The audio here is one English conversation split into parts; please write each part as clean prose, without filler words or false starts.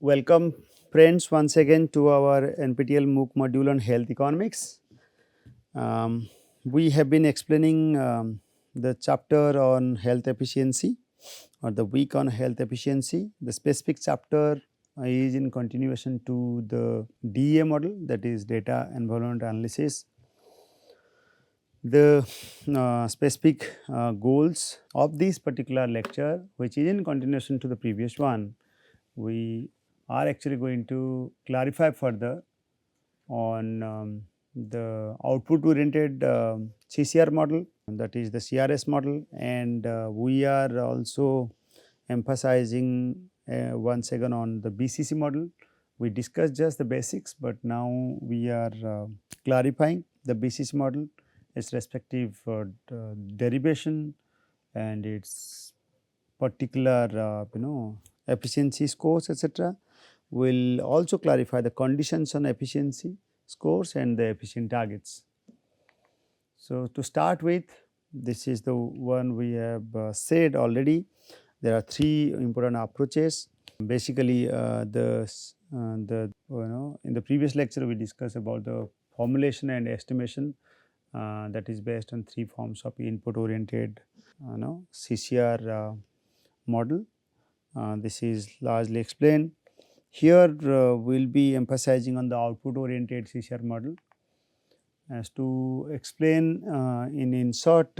Welcome friends once again to our NPTEL MOOC module on health economics. We have been explaining the chapter on health efficiency or the week on health efficiency. The specific chapter is in continuation to the DEA model, that is data environment analysis. The specific goals of this particular lecture, which is in continuation to the previous one, we are actually going to clarify further on the output oriented CCR model, that is the CRS model, and we are also emphasizing once again on the BCC model. We discussed just the basics, but now we are clarifying the BCC model, its respective derivation and its particular efficiency scores, etc. Will also clarify the conditions on efficiency scores and the efficient targets. So, to start with, this is the one we have said already. There are three important approaches. Basically, in the previous lecture we discussed about the formulation and estimation that is based on three forms of input oriented CCR model. This is largely explained. Here we will be emphasizing on the output oriented CCR model. As to explain in short,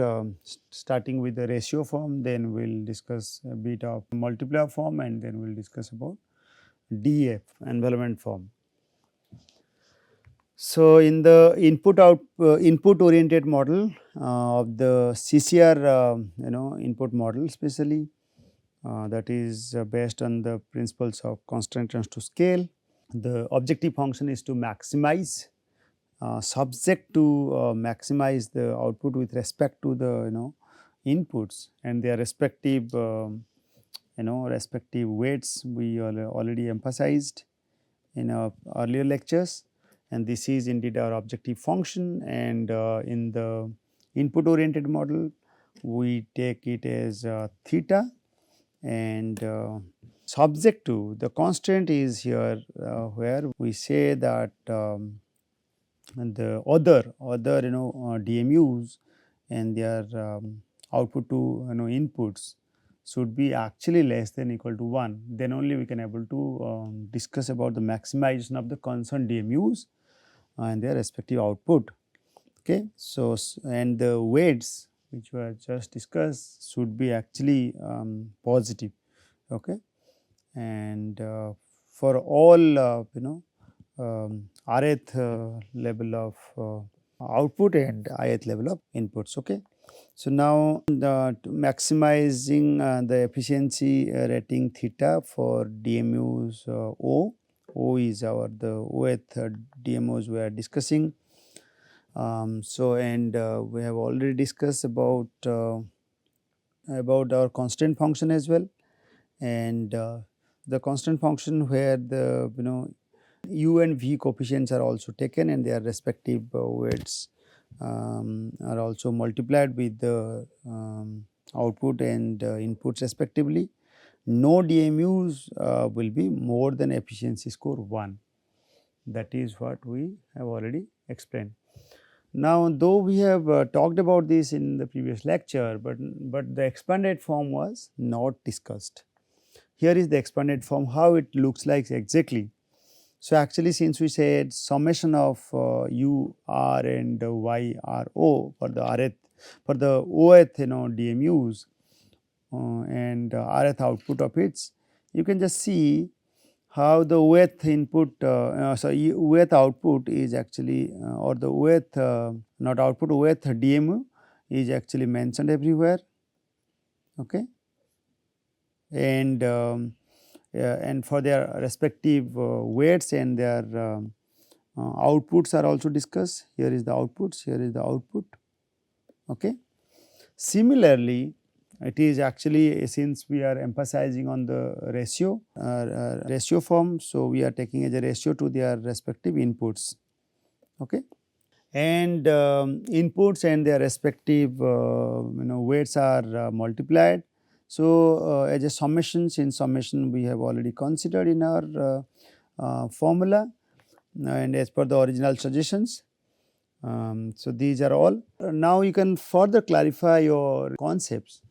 starting with the ratio form, then we will discuss a bit of multiplier form, and then we will discuss about DF envelopment form. So, in the input oriented model of the CCR input model especially, that is based on the principles of constant tends to scale. The objective function is to maximize, subject to maximize the output with respect to the inputs and their respective respective weights we already emphasized in our earlier lectures, and this is indeed our objective function. And in the input oriented model we take it as theta, and subject to the constant is here where we say that the other DMUs and their output to inputs should be actually less than equal to 1, then only we can able to discuss about the maximization of the concerned DMUs and their respective output. Okay. So, and the weights which were just discussed should be actually positive. Okay. And for all rth level of output and ith level of inputs. Okay. So, now maximizing the efficiency rating theta for DMUs O is our the Oth DMUs we are discussing. So, and we have already discussed about our constant function as well, and the constant function where the U and V coefficients are also taken and their respective weights are also multiplied with the output and inputs respectively. No DMUs will be more than efficiency score 1. That is what we have already explained. Now, though we have talked about this in the previous lecture, but the expanded form was not discussed. Here is the expanded form, how it looks like exactly. So, actually since we said summation of U R and Y R O for the Rth, for the Oth DMUs and Rth output of its, you can just see how the Oth input, Oth output is actually or the Oth not output, Oth DMU is actually mentioned everywhere. Okay. And for their respective weights and their outputs are also discussed. Here is the outputs, here is the output. Okay. Similarly, it is actually, since we are emphasizing on the ratio form, so we are taking as a ratio to their respective inputs. Okay. And inputs and their respective weights are multiplied. So, as a summation, since summation we have already considered in our formula and as per the original suggestions. So, these are all. Now, you can further clarify your concepts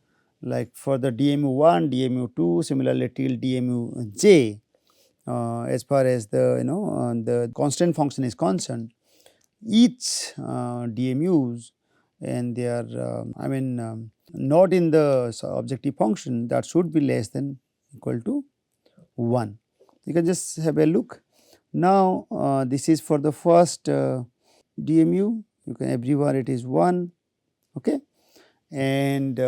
like for the DMU1, DMU2, similarly till DMUj. As far as the constant function is concerned, each DMUs and they are not in the objective function, that should be less than equal to 1. You can just have a look. Now, this is for the first DMU, you can everywhere it is 1, okay, and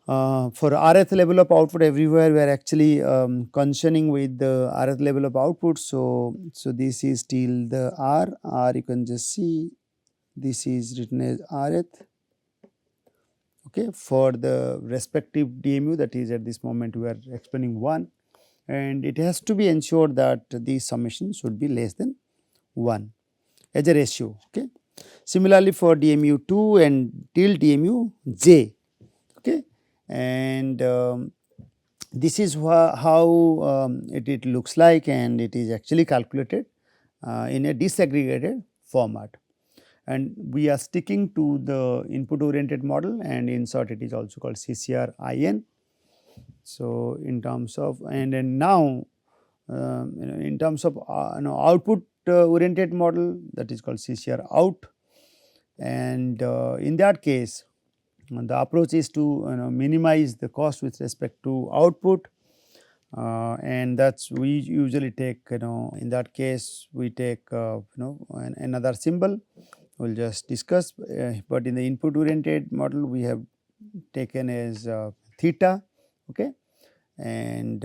for rth level of output everywhere we are actually concerning with the rth level of output. So, this is till the r you can just see this is written as rth, okay, for the respective DMU, that is at this moment we are explaining 1, and it has to be ensured that the summation should be less than 1 as a ratio. Okay. Similarly, for DMU2 and till DMUj, okay, and this is how it looks like, and it is actually calculated in a disaggregated format, and we are sticking to the input oriented model, and in short it is also called CCR-IN. So, in terms of and now in terms of output oriented model, that is called CCR-out, and in that case the approach is to minimize the cost with respect to output, and that's we usually take in that case we take another symbol we will just discuss, but in the input oriented model we have taken as theta, okay, and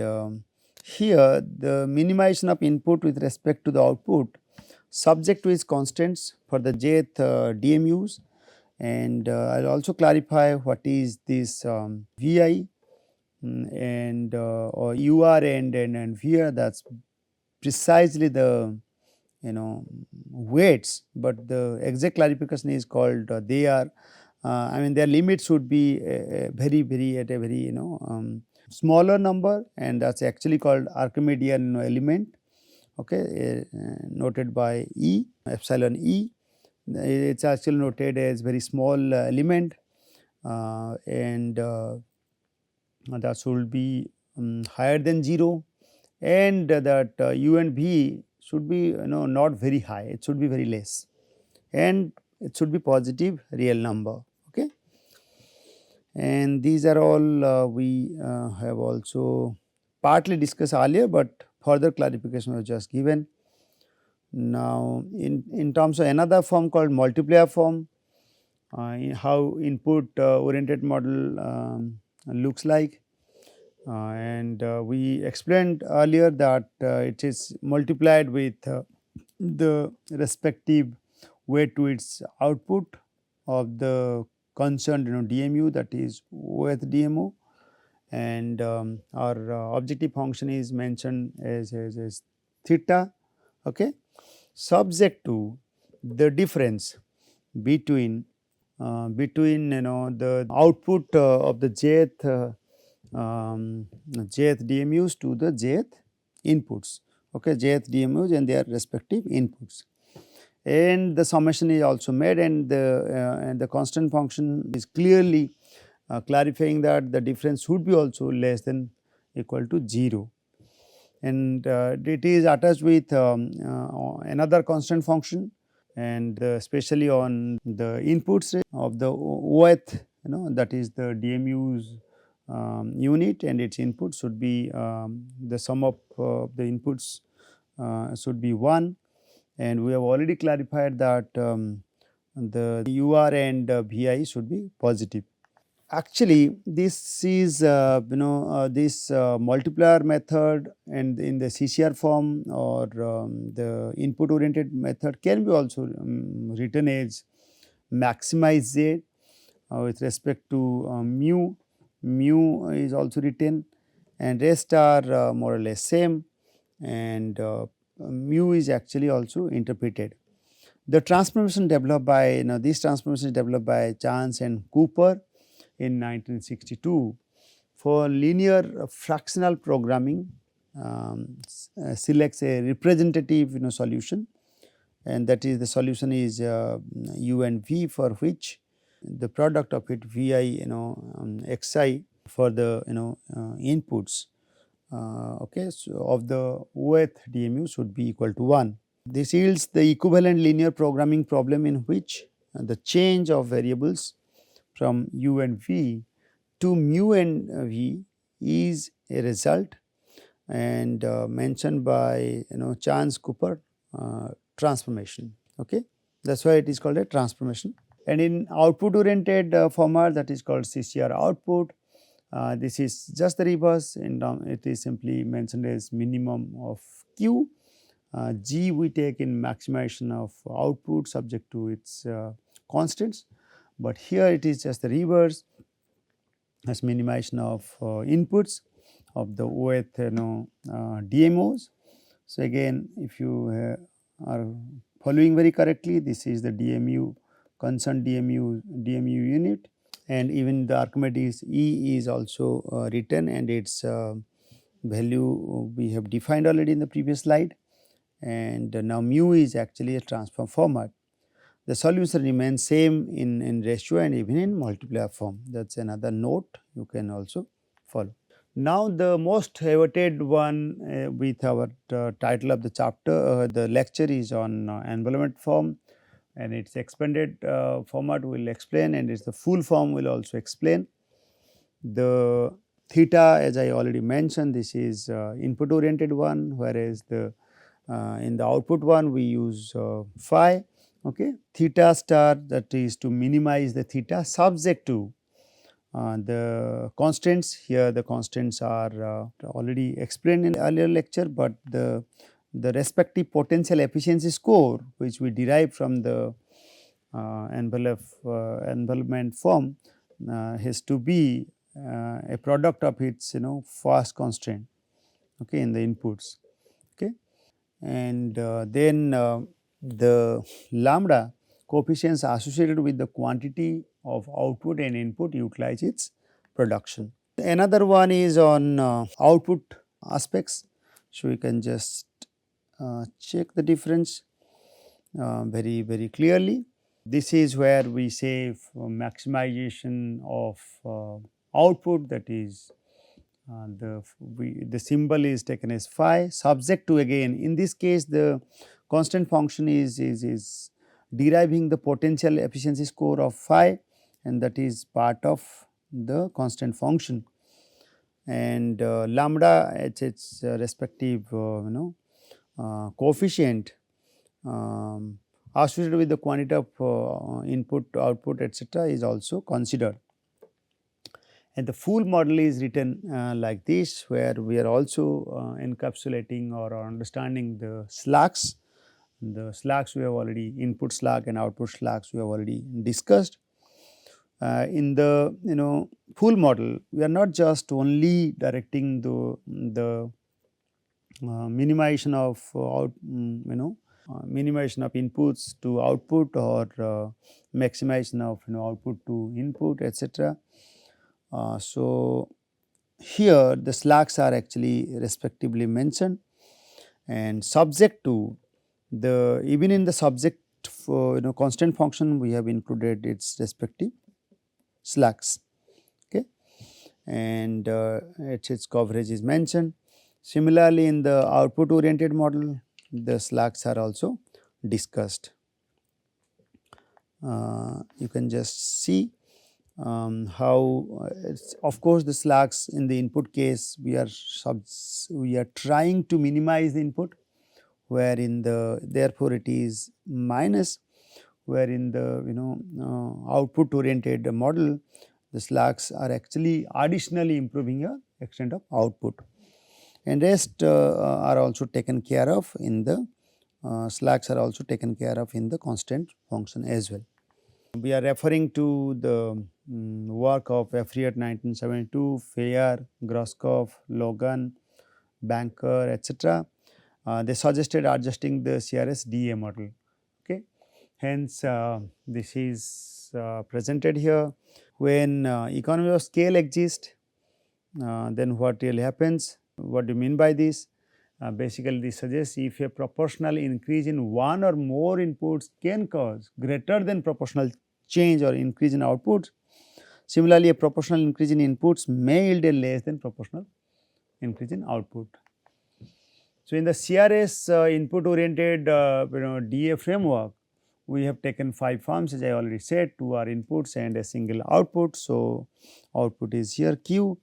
here the minimization of input with respect to the output subject to its constants for the jth DMUs, and I will also clarify what is this Vi and or UR and VR, that is precisely the weights, but the exact clarification is called they are their limits should be very at a very smaller number, and that is actually called Archimedean element, okay, noted by E, epsilon E. It is actually noted as very small element, and that should be higher than 0, and that U and V should be not very high, it should be very less, and it should be positive real number, okay. And these are all we have also partly discussed earlier, but further clarification was just given. Now, in terms of another form called multiplier form, how input oriented model looks like, and we explained earlier that it is multiplied with the respective weight to its output of the concerned DMU, that is with DMO, and our objective function is mentioned as theta, okay, subject to the difference between the output of the jth jth DMUs to the jth inputs, okay, jth DMUs and their respective inputs, and the summation is also made, and the constant function is clearly clarifying that the difference should be also less than equal to 0, and it is attached with another constant function, and especially on the inputs of the Oth, that is the DMU's unit, and its input should be the sum of the inputs should be 1, and we have already clarified that the UR and Vi should be positive. Actually, this is this multiplier method, and in the CCR form or the input oriented method can be also written as maximize Z with respect to mu is also written, and rest are more or less same, and mu is actually also interpreted. The transformation developed by this transformation is developed by Chance and Cooper, in 1962 for linear fractional programming. Selects a representative solution, and that is the solution is u and v, for which the product of it vi xi for the inputs okay, so of the oth DMU should be equal to 1. This yields the equivalent linear programming problem in which the change of variables from u and v to mu and v is a result, and mentioned by Chance Cooper transformation. Okay, that is why it is called a transformation. And in output oriented format, that is called CCR output. This is just the reverse, and it is simply mentioned as minimum of Q. G we take in maximization of output subject to its constants, but here it is just the reverse as minimization of inputs of the Oth DMOs. So, again if you are following very correctly, this is the DMU concerned DMU unit, and even the Archimedes E is also written, and its value we have defined already in the previous slide, and now mu is actually a transform format. The solution remains same in ratio and even in multiplier form. That is another note you can also follow. Now, the most awaited one with our title of the chapter, the lecture is on envelopment form, and its expanded format will explain, and its the full form will also explain. The theta, as I already mentioned, this is input oriented one, whereas the in the output one we use phi. Okay. Theta star, that is to minimize the theta subject to the constants. Here the constants are already explained in the earlier lecture, but the respective potential efficiency score which we derive from the envelopment form has to be a product of its first constraint, okay, in the inputs. Okay. And then the lambda coefficients associated with the quantity of output and input utilize its production. Another one is on output aspects. So, we can just check the difference very clearly. This is where we say maximization of output, that is the symbol is taken as phi subject to, again in this case the constant function is deriving the potential efficiency score of phi, and that is part of the constant function, and lambda at its respective coefficient associated with the quantity of input, output, etc., is also considered. And the full model is written like this, where we are also encapsulating or understanding the slacks. The slacks we have already, input slack and output slacks we have already discussed. In the full model, we are not just only directing the minimization of minimization of inputs to output, or maximization of output to input, etc. So, here the slacks are actually respectively mentioned, and subject to the, even in the subject for constant function we have included its respective slacks. Okay. And its coverage is mentioned. Similarly, in the output oriented model, the slacks are also discussed. You can just see how of course the slacks in the input case we are trying to minimize the input, where in the therefore it is minus, where in the output oriented model the slacks are actually additionally improving your extent of output, and rest are also taken care of in the slacks are also taken care of in the constant function as well. We are referring to the work of Efriot 1972, Fayer, Groskopf, Logan, Banker, etc. They suggested adjusting the CRS DA model. Okay. Hence, this is presented here, When economy of scale exists, then what really happens? What do you mean by this? Basically, this suggests if a proportional increase in one or more inputs can cause greater than proportional change or increase in outputs. Similarly, a proportional increase in inputs may yield a less than proportional increase in output. So, in the CRS input oriented DA framework, we have taken 5 forms, as I already said. 2 are inputs and a single output. So, output is here Q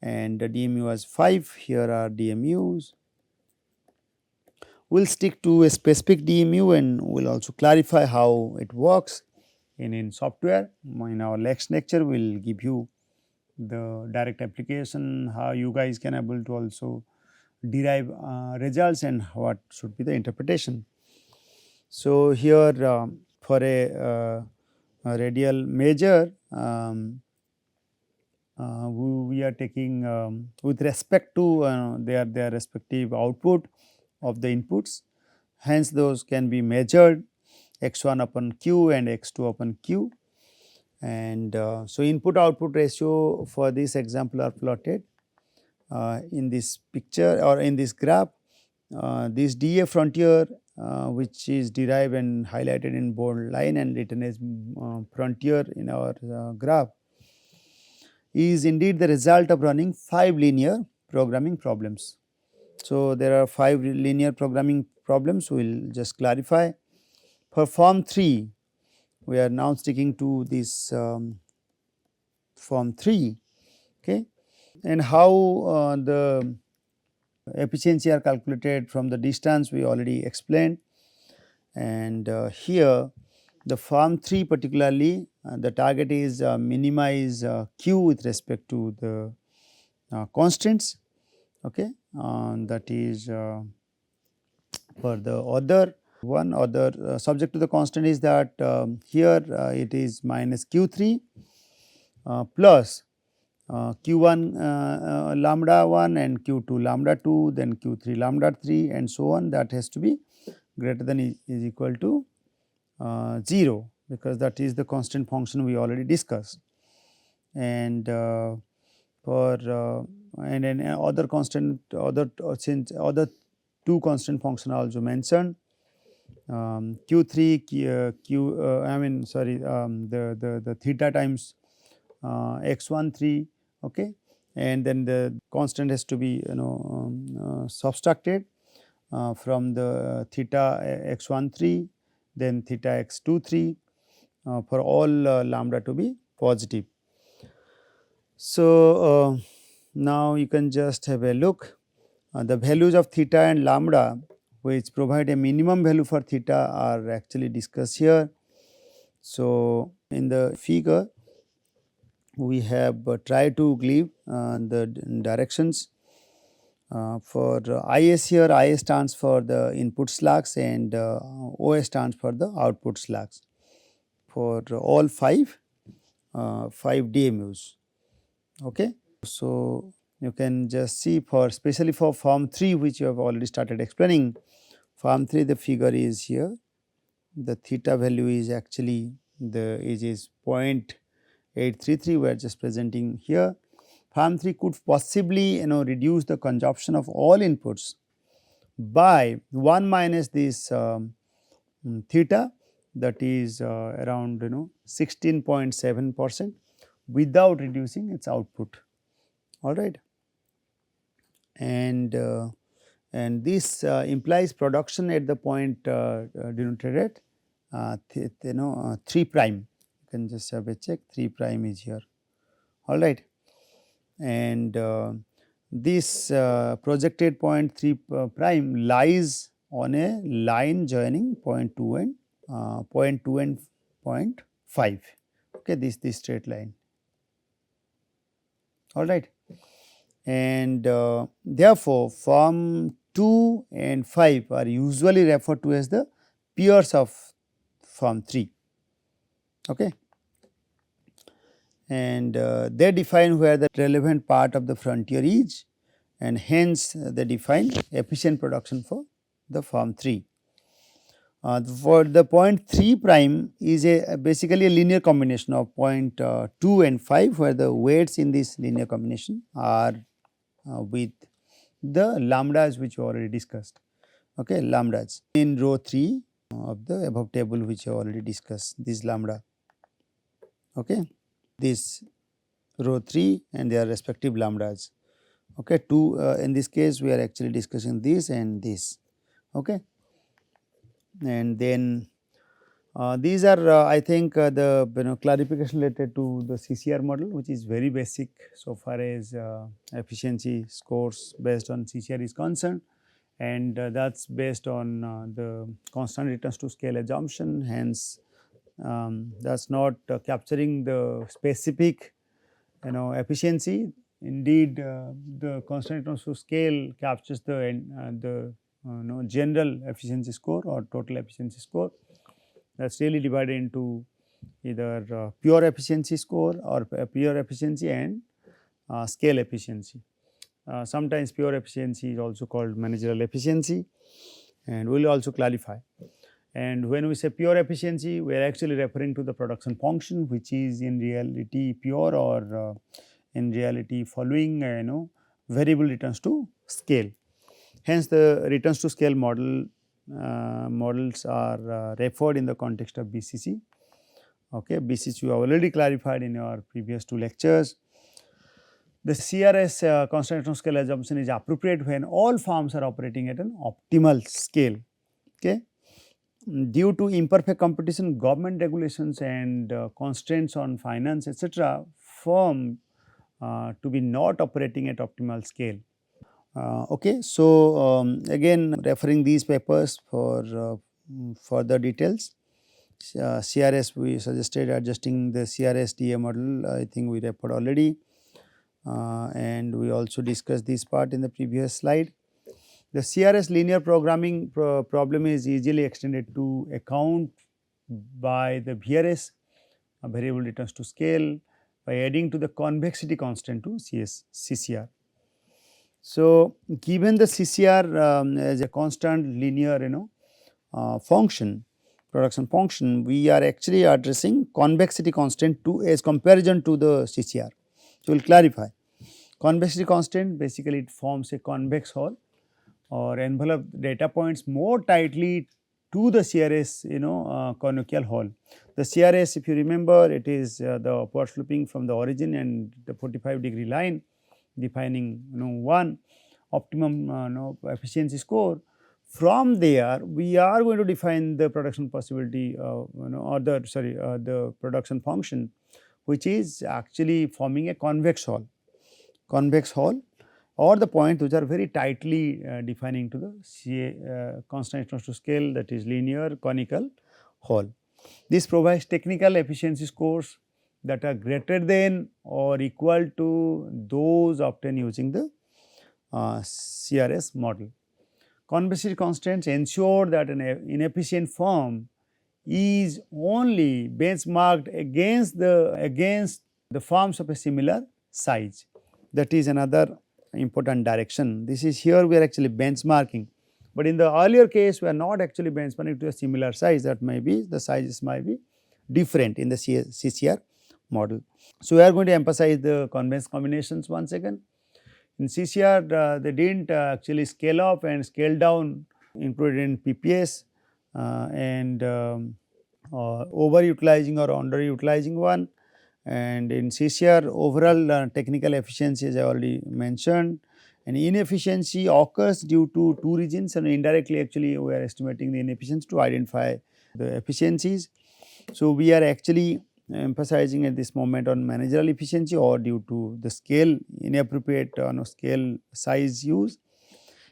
and the DMU was 5. Here are DMUs. We will stick to a specific DMU and we will also clarify how it works in software. In our next lecture, we will give you the direct application, how you guys can able to also derive results and what should be the interpretation. So, here for a radial measure, we are taking with respect to their respective output of the inputs. Hence, those can be measured x1 upon q and x2 upon q. And so, input output ratio for this example are plotted in this picture or in this graph. This DA frontier which is derived and highlighted in bold line and written as frontier in our graph is indeed the result of running 5 linear programming problems. So, there are 5 linear programming problems. We will just clarify. For form 3, we are now sticking to this form 3, okay, and how the efficiency are calculated from the distance we already explained. And here the form 3 particularly the target is minimize q with respect to the constants, okay, that is for the other one other subject to the constant is that here it is minus q3 plus q1 lambda 1 and q2 lambda 2, then q3 lambda 3 and so on, that has to be greater than is equal to 0, because that is the constant function we already discussed. And for and then other constant since other 2 constant function are also mentioned, q3 I mean sorry the theta times x1 3, okay, and then the constant has to be subtracted from the theta x1 3, then theta x2 3 for all lambda to be positive. So, now you can just have a look the values of theta and lambda which provide a minimum value for theta are actually discussed here. So, in the figure we have tried to give the directions for IS here. IS stands for the input slugs and OS stands for the output slugs for all 5 DMUs, okay. So, you can just see for especially for form 3 which you have already started explaining. Form 3 the figure is here, the theta value is actually the is 0.833, we are just presenting here. Form 3 could possibly reduce the consumption of all inputs by 1 minus this theta, that is around 16.7% without reducing its output, all right. And this implies production at the point denoted at 3 prime. You can just have a check, 3 prime is here, all right. And this projected point 3 prime lies on a line joining point 2 and point 5, okay, this straight line, all right. And therefore, form 2 and 5 are usually referred to as the peers of form 3, okay. And they define where the relevant part of the frontier is, and hence they define efficient production for the form 3. For the point 3 prime is basically a linear combination of point 2 and 5, where the weights in this linear combination are with the lambdas which we already discussed. Okay, lambdas in row 3 of the above table which we already discussed, this lambda. Okay, this row 3 and their respective lambdas. Okay, 2 in this case we are actually discussing this and this. Okay, and then these are I think the clarification related to the CCR model, which is very basic so far as efficiency scores based on CCR is concerned, and that is based on the constant returns to scale assumption. Hence, that is not capturing the specific efficiency. Indeed, the constant returns to scale captures the general efficiency score or total efficiency score. That is really divided into either pure efficiency score or pure efficiency and scale efficiency. Sometimes pure efficiency is also called managerial efficiency, and we will also clarify. And when we say pure efficiency, we are actually referring to the production function, which is in reality pure or in reality following variable returns to scale. Hence, the returns to scale models are referred in the context of BCC. Okay, BCC you have already clarified in your previous 2 lectures. The CRS constant return scale assumption is appropriate when all firms are operating at an optimal scale. Okay. Due to imperfect competition, government regulations and constraints on finance etc., firm to be not operating at optimal scale. Okay. So, again referring these papers for further details. CRS we suggested adjusting the CRS DA model, I think we referred already, and we also discussed this part in the previous slide. The CRS linear programming problem is easily extended to account by the VRS variable returns to scale by adding to the convexity constant to CCR. So, given the CCR as a constant linear function, production function, we are actually addressing convexity constant to as comparison to the CCR. So, we will clarify. Convexity constant basically it forms a convex hull or envelope data points more tightly to the CRS conical hull. The CRS, if you remember, it is the upward sloping from the origin and the 45-degree line defining one optimum efficiency score. From there we are going to define the production possibility or the production function, which is actually forming a convex hull or the points which are very tightly defining to the constant returns to scale, that is linear conical hull. This provides technical efficiency scores that are greater than or equal to those obtained using the CRS model. Convexity constants ensure that an inefficient firm is only benchmarked against the firms of a similar size. That is another important direction. This is here we are actually benchmarking, but in the earlier case we are not actually benchmarking to a similar size, that may be the sizes might be different in the CCR model. So, we are going to emphasize the convex combinations once again. In CCR they did not actually scale up and scale down included in PPS and overutilizing or underutilizing one, and in CCR overall technical efficiency as I already mentioned, and inefficiency occurs due to 2 reasons, and indirectly actually we are estimating the inefficiency to identify the efficiencies. So, we are actually emphasizing at this moment on managerial efficiency or due to the scale inappropriate scale size use.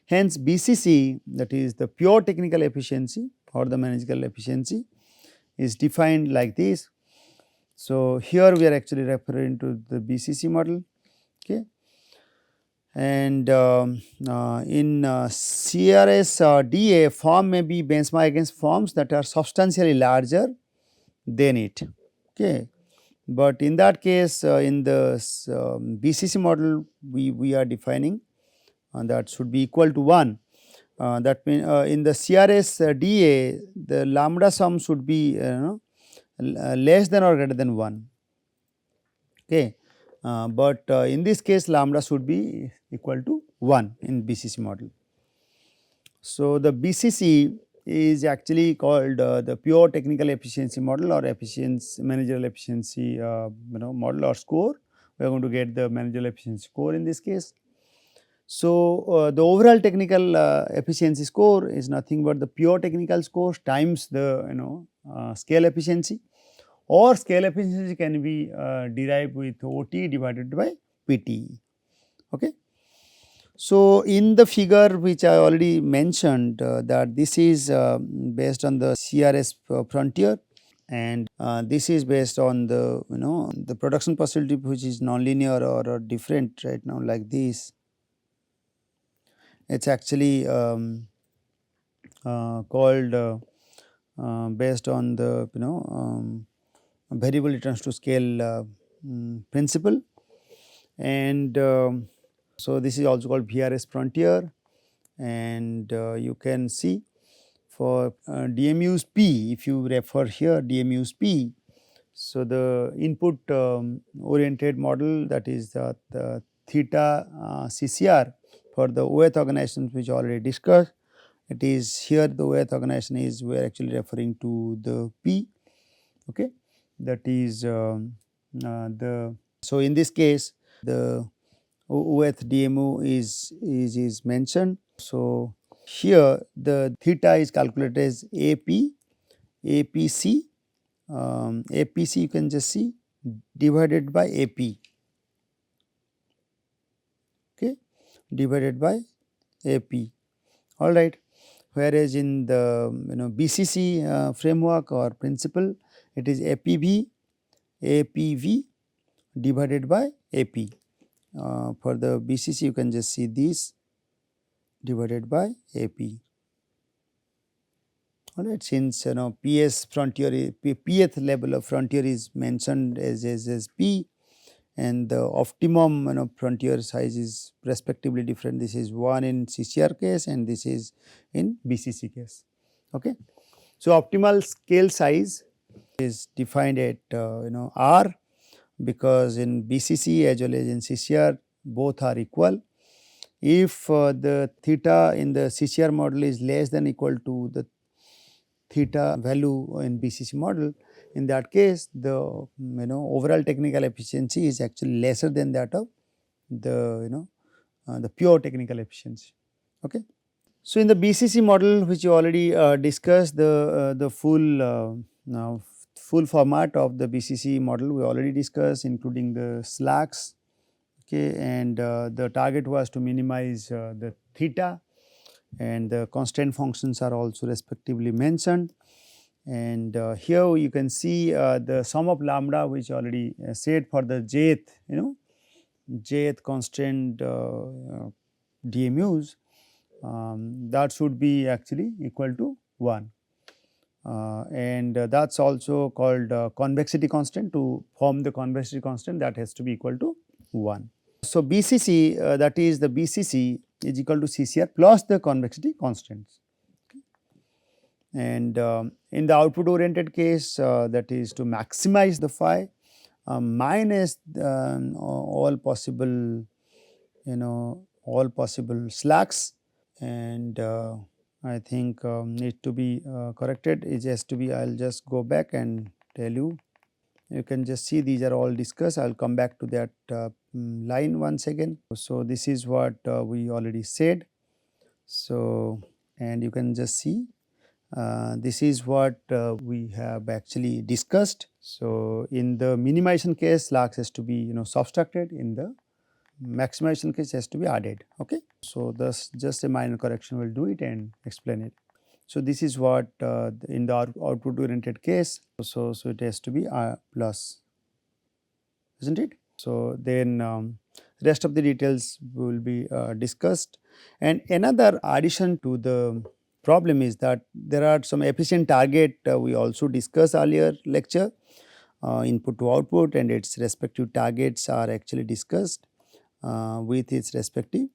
Hence, BCC, that is the pure technical efficiency or the managerial efficiency, is defined like this. So, here we are actually referring to the BCC model. Okay. And in CRS DA, firm may be benchmarked against firms that are substantially larger than it. Okay. But in that case in the BCC model we are defining that should be equal to 1, That means in the CRS DA, the lambda sum should be less than or greater than 1. Okay. But in this case lambda should be equal to 1 in BCC model. So, the BCC is actually called the pure technical efficiency model or efficiency managerial efficiency model or score. We are going to get the managerial efficiency score in this case. So, the overall technical efficiency score is nothing but the pure technical score times the scale efficiency, or scale efficiency can be derived with OT divided by PT. Okay. So, in the figure which I already mentioned that this is based on the CRS frontier, and this is based on the the production possibility which is nonlinear or different right now like this. It is actually called based on the variable returns to scale principle, and so this is also called VRS frontier, and you can see for DMUs P, if you refer here DMUs P. So, the input oriented model, that is the theta CCR for the OAth organizations which already discussed. It is here the OAth organization is we are actually referring to the P, okay, that is the. So, in this case the OAth DMU is mentioned. So, here the theta is calculated as AP, APC, APC you can just see divided by AP, okay, divided by AP, all right. Whereas in the BCC framework or principle, it is APV divided by AP. For the BCC you can just see this divided by AP. Alright, since PS frontier, Pth level of frontier is mentioned as P, and the optimum frontier size is respectively different. This is 1 in CCR case and this is in BCC case. Okay. So, optimal scale size is defined at R, because in BCC as well as in CCR both are equal. If the theta in the CCR model is less than equal to the theta value in BCC model, in that case the overall technical efficiency is actually lesser than that of the the pure technical efficiency. Okay. So, in the BCC model which you already discussed, the full format of the BCC model we already discussed, including the slacks, okay, and the target was to minimize the theta, and the constant functions are also respectively mentioned. And here you can see the sum of lambda which already said for the jth jth constant DMUs, that should be actually equal to 1, and that is also called convexity constant. To form the convexity constant, that has to be equal to 1. So, BCC that is the BCC is equal to CCR plus the convexity constants, okay. And in the output oriented case, that is to maximize the phi minus all possible all possible slacks, and I think need to be corrected. It has to be, I will just go back and tell you. You can just see these are all discussed. I will come back to that line once again. So, this is what we already said. So, and you can just see this is what we have actually discussed. So, in the minimization case slacks has to be subtracted, in the maximization case has to be added. Okay. So, thus just a minor correction will do it and explain it. So, this is what in the output oriented case. So, it has to be plus, is not it? So, then rest of the details will be discussed, and another addition to the problem is that there are some efficient target we also discussed earlier lecture, input to output, and its respective targets are actually discussed with its respective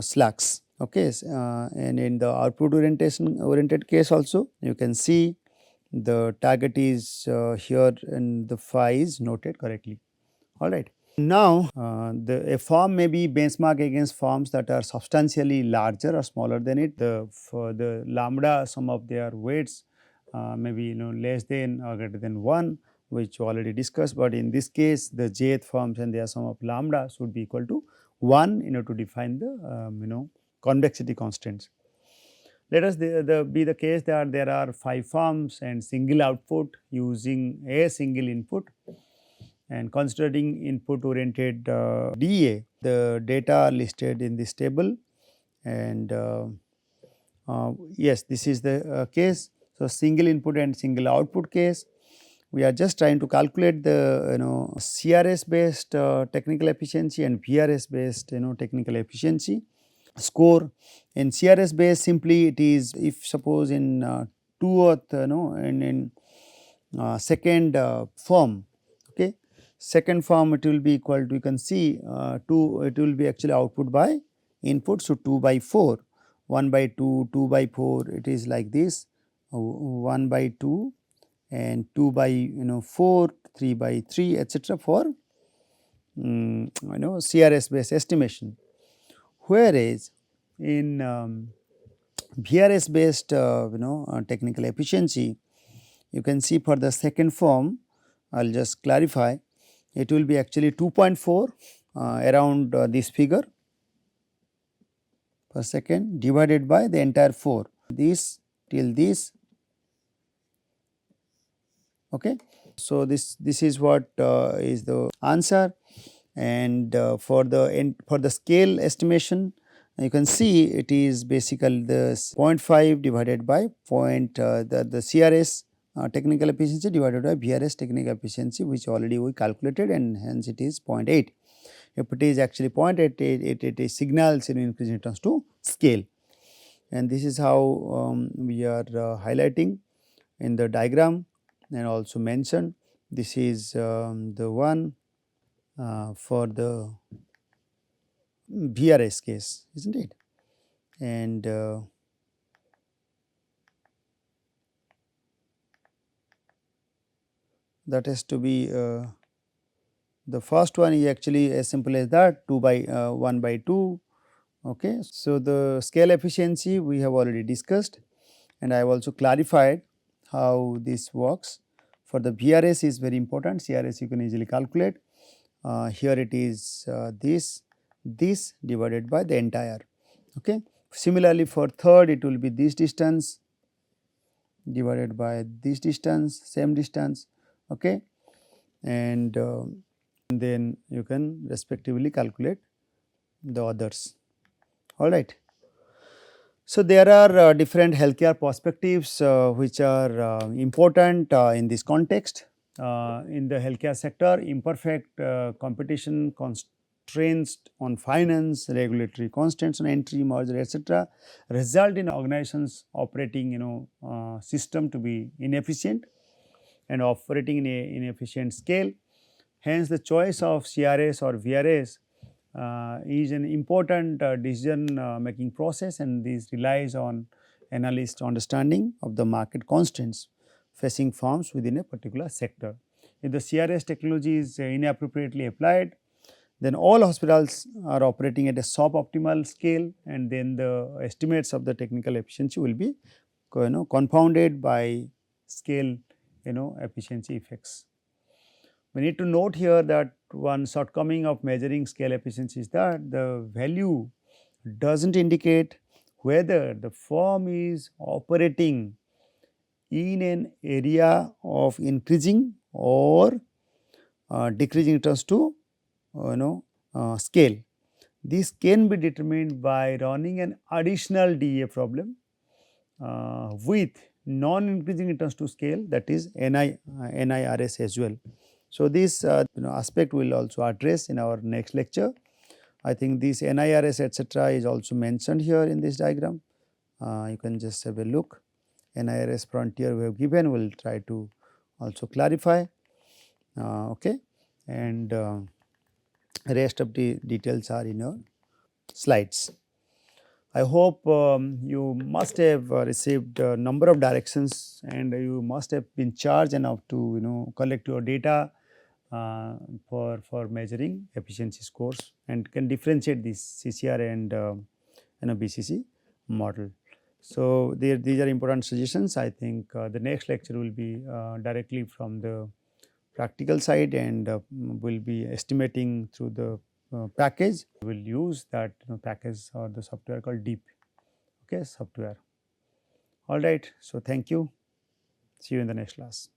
slacks. Okay, and in the output oriented case also you can see the target is here and the phi is noted correctly. All right. Now, a firm may be benchmarked against firms that are substantially larger or smaller than it. For the lambda, some of their weights may be less than or greater than 1, which we already discussed. But in this case, the jth firms and their sum of lambda should be equal to 1 to define the convexity constants. Let us be the case that there are 5 firms and single output using a single input, and considering input oriented DA, the data listed in this table, and yes, this is the case. So, single input and single output case, we are just trying to calculate the CRS based technical efficiency and VRS based technical efficiency score. In CRS base, simply it is, if suppose in in second form, okay, second form it will be equal to, you can see 2, it will be actually output by input. So, 2 by 4, 1 by 2, 2 by 4, it is like this, 1 by 2 and 2 by 4, 3 by 3, etc. for CRS based estimation. Whereas in VRS based technical efficiency, you can see for the second form, I will just clarify, it will be actually 2.4 around this figure per second divided by the entire 4, this till this. Okay. So, this is what is the answer, and for the scale estimation, you can see it is basically the 0.5 divided by the CRS technical efficiency divided by VRS technical efficiency, which already we calculated, and hence it is 0.8. If it is actually 0.8, it signals increase in terms to scale, and this is how we are highlighting in the diagram and also mentioned. This is the one for the VRS case, is not it? And that has to be the first one is actually as simple as that, 2 by 1 by 2. Okay. So, the scale efficiency we have already discussed, and I have also clarified how this works. For the VRS is very important, CRS you can easily calculate. Here it is this divided by the entire. Okay. Similarly, for third it will be this distance divided by this distance, same distance. Okay. And then you can respectively calculate the others. All right. So, there are different healthcare perspectives which are important in this context. In the healthcare sector, imperfect competition constraints on finance, regulatory constraints on entry, merger, etc., result in organizations operating system to be inefficient and operating in a inefficient scale. Hence, the choice of CRS or VRS is an important decision making process, and this relies on analyst understanding of the market constraints facing firms within a particular sector. If the CRS technology is inappropriately applied, then all hospitals are operating at a suboptimal scale, and then the estimates of the technical efficiency will be confounded by scale efficiency effects. We need to note here that one shortcoming of measuring scale efficiency is that the value does not indicate whether the firm is operating in an area of increasing or decreasing in terms to scale. This can be determined by running an additional DA problem with non increasing in terms to scale, that is NIRS as well. So, this aspect we will also address in our next lecture. I think this NIRS etc. is also mentioned here in this diagram. You can just have a look. NIRS frontier we have given, we will try to also clarify. Okay. And rest of the details are in your slides. I hope you must have received a number of directions, and you must have been charged enough to collect your data for measuring efficiency scores, and can differentiate this CCR and BCC model. So these are important suggestions. I think the next lecture will be directly from the practical side, and will be estimating through the package. We will use that package or the software called deep, okay, software. All right, so thank you. See you in the next class.